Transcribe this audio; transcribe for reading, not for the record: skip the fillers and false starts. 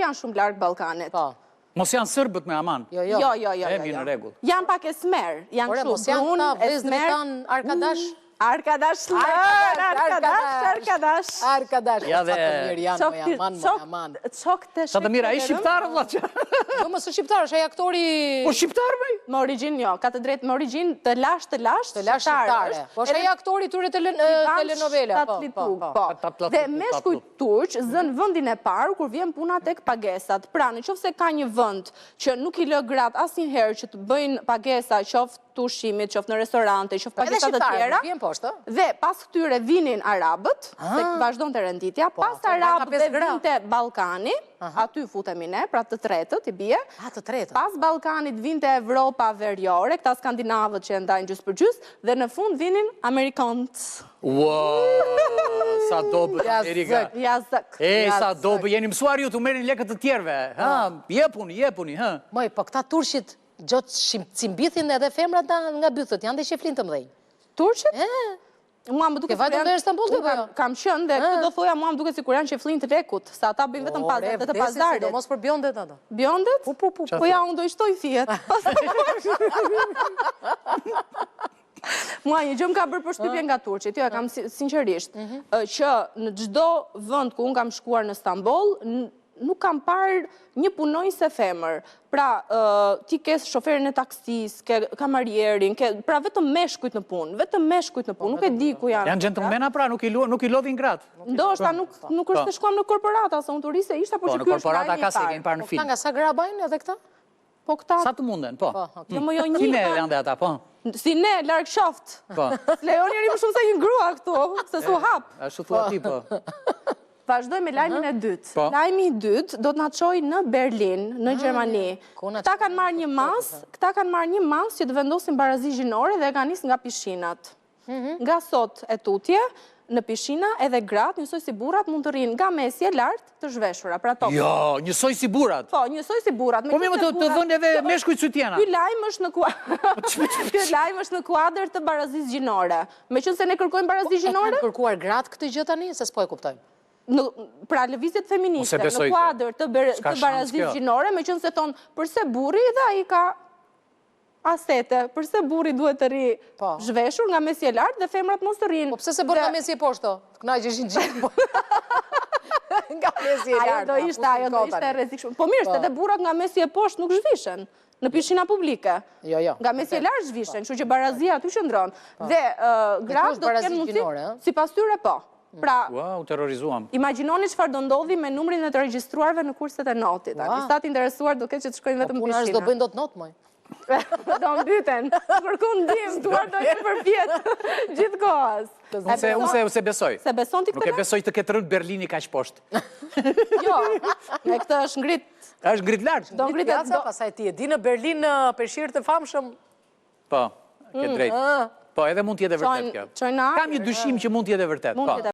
janë shumë larg Ballkanit. Mos janë sërbët me aman. Jo. Evi në rregull. Janë pak esmer, janë kështu brun, esmer, arkadash. Arkadash. Ja dhe Sa të mira, ai shqiptar vëlla që. Jo, mos është shqiptar, është ai aktori. Po shqiptar më? Me origjinë jo, ka të drejtë me origjinë të lashtë shqiptare. Po është ai aktori tyre telenovela. Po. Dhe meshkujt turq zën vendin e parë kur vjen puna tek pagesat. Pra, nëse ka një vend që nuk i lë gratë asnjëherë që të bëjnë pagesa, qoftë të ushqimit, qoftë në restorante, qoftë pagesa të tjera. Dhe pas këtyre vinin arabët, se vazhdonte renditja, pas arabëve vinte Ballkani, aty futemi ne, pra të tretët i bie. Pas Ballkanit vinte Evropa veriore, këta skandinavët që ndajnë gjys për gjys, dhe në fund vinin amerikanët. Wow, sa dobët Amerika. Yazëk. Sa dobë, jeni mësuar ju të merrin lekët të tjerëve. Jepuni. Moj, po këta turqit gjotë cimbithin edhe femrat nga bythët, janë dhe sheflin të mdhej. Turqit? Mua më duke vajtë në Istanbul të bëjo? Kam qënë dhe këtë do thoja mua më duke si kur janë qeflin të rekut, sa ata bëjnë vetëm të pazarit. Do mos për bjondet ato. Bjondet? Po ja, unë do i shtoj fijet. Mua një gjë më ka bërë përshtypje nga turqit, jo e kam sinqerisht, që në çdo vend ku unë kam shkuar në Stamboll, nuk kam parë një punonjëse femër. Pra, ti ke shoferin e taksis, ke kamarierin, pra vetëm meshkujt në punë, nuk e di ku janë. Janë gentlemana pra, nuk i lodhin gratë. Ndoshta nuk është të shkuam në korporata, se unë turiste ishta, por që në korporata ka se keni parë në film. Nga sa gra bajnë edhe këta? Po këta... Sa të munden, po. Jo më jo një... Si ne janë dhe ata, po. Si ne, larg shoft. Lejon njëri më shumë se një grua këtu, se su hap. Ashtu thua ti, po. Vazhdoj me lajmin e dytë. Lajmi i dytë do të na çojë në Berlin, në Gjermani. Këta kanë marrë një mas që të vendosin barazi gjinore dhe e kanë nisë nga pishinat. Nga sot e tutje, në pishina edhe gratë, njësoj si burrat mund të rrinë nga mesje lartë të zhveshura. Jo, njësoj si burrat? Po, njësoj si burrat. Po me të dhënë edhe meshkujt sytjena. Ky lajm është në kuadër të barazisë gjinore. Meqense ne kërkojmë barazi gjinore? E kanë kërkuar gratë këtë gjë tani, se s'po e kuptojmë. Pra lëvizjet feministe, në kuadër të barazisë gjinore, meqense thonë përse burri dhe ai ka asete, përse burri duhet të rri zhveshur nga mesje lartë dhe femrat mos të rrinë. Po pse se bërë nga mesje poshto? Të kënaqeshin gjithë. Nga mesje lartë. Ajo do ishte rrezikshme. Po mirë, edhe burrat nga mesje poshtë nuk zhvishen në pishina publike. Jo. Nga mesje lartë zhvishen, kështu që barazia aty qëndron. Dhe gratë do të kenë mundësi, sipas tyre po. Pra, terrorizuam. Imagjinoni çfarë do ndodhi me numrin e të regjistruarve në kurset e notit. Artistat interesuar do ketë që të shkojnë vetëm në pishina. Do bëjnë dot not, moj. Do mbyten. Kërkon ndim, duar do jenë përpjet gjithkohës. Unë se besoj. Se beson ti këtë? Nuk e besoj të ketë rënë Berlini kaq poshtë. Jo, me këtë është ngrit. Është ngrit lart. Do ngritet pastaj ti e di në Berlin peshqirë të famshëm. Po, ke drejt. Po, edhe mund të jetë vërtet kjo. Kam një dyshim që mund të jetë vërtet.